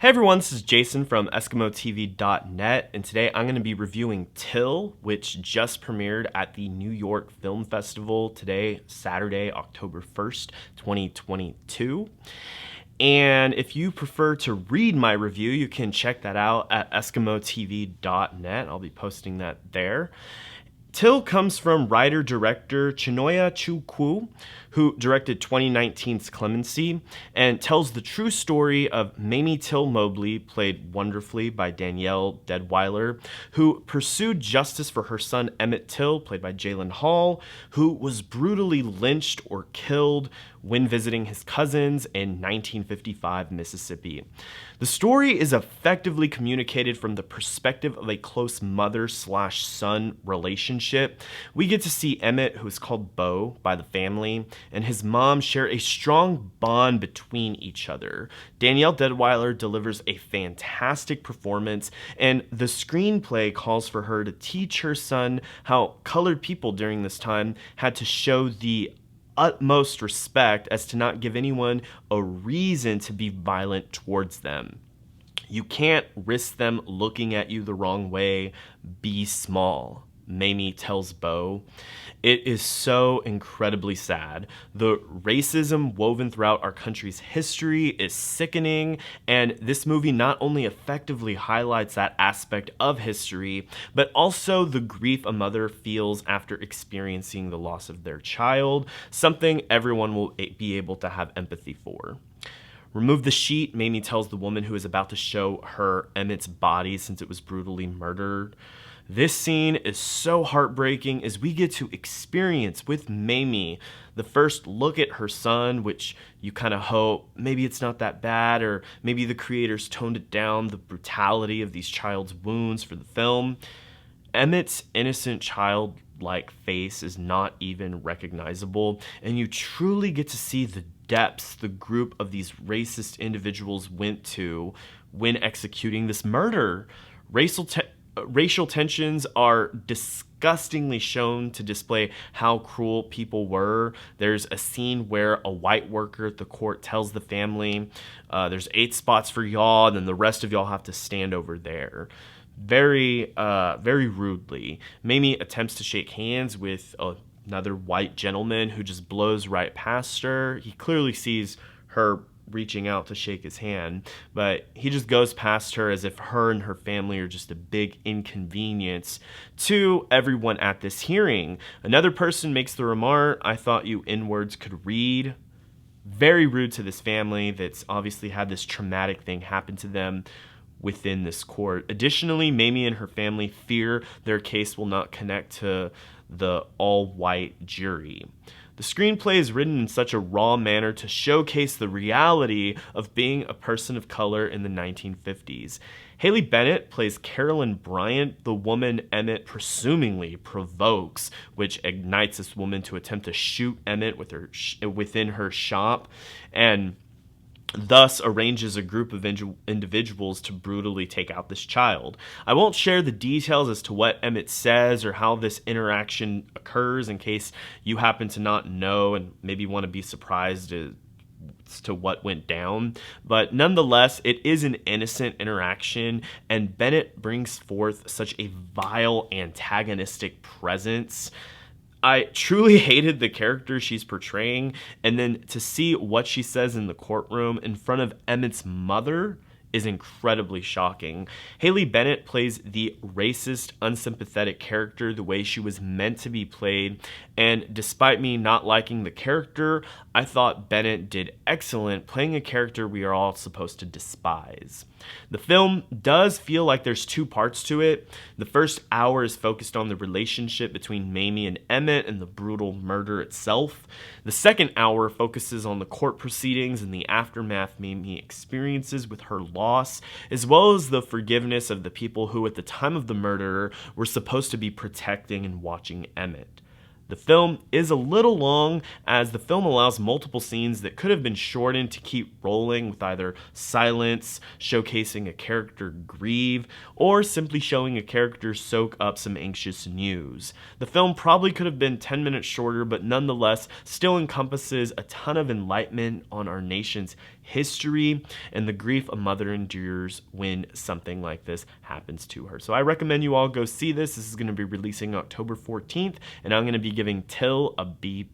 Hey everyone, this is Jason from EskimoTV.net, and today I'm going to be reviewing Till, which just premiered at the New York Film Festival today, Saturday, October 1st, 2022. And if you prefer to read my review, you can check that out at EskimoTV.net. I'll be posting that there. Till comes from writer-director Chinoya Chukwu, who directed 2019's Clemency, and tells the true story of Mamie Till Mobley, played wonderfully by Danielle Deadwyler, who pursued justice for her son Emmett Till, played by Jalyn Hall, who was brutally lynched or killed when visiting his cousins in 1955 Mississippi. The story is effectively communicated from the perspective of a close mother/son relationship. We get to see Emmett, who is called Bo by the family, and his mom share a strong bond between each other. Danielle Deadwyler delivers a fantastic performance, and the screenplay calls for her to teach her son how colored people during this time had to show the utmost respect as to not give anyone a reason to be violent towards them. You can't risk them looking at you the wrong way. Be small, Mamie tells Bo. It is so incredibly sad. The racism woven throughout our country's history is sickening, and this movie not only effectively highlights that aspect of history, but also the grief a mother feels after experiencing the loss of their child, something everyone will be able to have empathy for. Remove the sheet, Mamie tells the woman who is about to show her Emmett's body since it was brutally murdered. This scene is so heartbreaking as we get to experience with Mamie the first look at her son, which you kind of hope maybe it's not that bad, or maybe the creators toned it down, the brutality of these child's wounds for the film. Emmett's innocent childlike face is not even recognizable, and you truly get to see the depths the group of these racist individuals went to when executing this murder. Racial tensions are disgustingly shown to display how cruel people were. There's a scene where a white worker at the court tells the family, there's 8 spots for y'all, and then the rest of y'all have to stand over there. Very rudely. Mamie attempts to shake hands with another white gentleman who just blows right past her. He clearly sees her reaching out to shake his hand, but he just goes past her as if her and her family are just a big inconvenience to everyone at this hearing. Another person makes the remark, "I thought you N-words could read." Very rude to this family that's obviously had this traumatic thing happen to them within this court. Additionally, Mamie and her family fear their case will not connect to the all-white jury. The screenplay is written in such a raw manner to showcase the reality of being a person of color in the 1950s. Haley Bennett plays Carolyn Bryant, the woman Emmett presumingly provokes, which ignites this woman to attempt to shoot Emmett within her shop, and thus arranges a group of individuals to brutally take out this child. I won't share the details as to what Emmett says or how this interaction occurs in case you happen to not know and maybe want to be surprised as to what went down. But nonetheless, it is an innocent interaction, and Bennett brings forth such a vile, antagonistic presence. I truly hated the character she's portraying, and then to see what she says in the courtroom in front of Emmett's mother is incredibly shocking. Haley Bennett plays the racist, unsympathetic character the way she was meant to be played, and despite me not liking the character, I thought Bennett did excellent playing a character we are all supposed to despise. The film does feel like there's 2 parts to it. The first hour is focused on the relationship between Mamie and Emmett and the brutal murder itself. The second hour focuses on the court proceedings and the aftermath Mamie experiences with her loss, as well as the forgiveness of the people who at the time of the murder were supposed to be protecting and watching Emmett. The film is a little long, as the film allows multiple scenes that could have been shortened to keep rolling with either silence, showcasing a character grieve, or simply showing a character soak up some anxious news. The film probably could have been 10 minutes shorter, but nonetheless still encompasses a ton of enlightenment on our nation's history and the grief a mother endures when something like this happens to her. So I recommend you all go see this. This is going to be releasing October 14th, and I'm going to be giving Till a B+.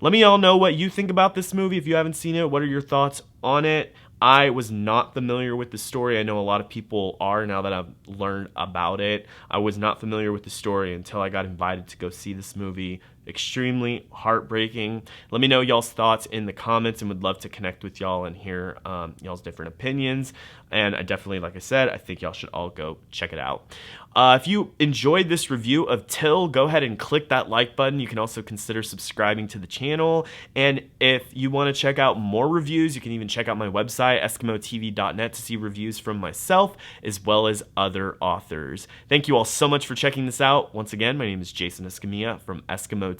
Let me all know what you think about this movie. If you haven't seen it, what are your thoughts on it? I was not familiar with the story. I know a lot of people are now that I've learned about it. I was not familiar with the story until I got invited to go see this movie. Extremely heartbreaking. Let me know y'all's thoughts in the comments, and would love to connect with y'all and hear y'all's different opinions. And I definitely, like I said, I think y'all should all go check it out. If you enjoyed this review of Till, go ahead and click that like button. You can also consider subscribing to the channel. And if you want to check out more reviews, you can even check out my website, EskimoTV.net, to see reviews from myself as well as other authors. Thank you all so much for checking this out. Once again, my name is Jason Escamilla from EskimoTV.net.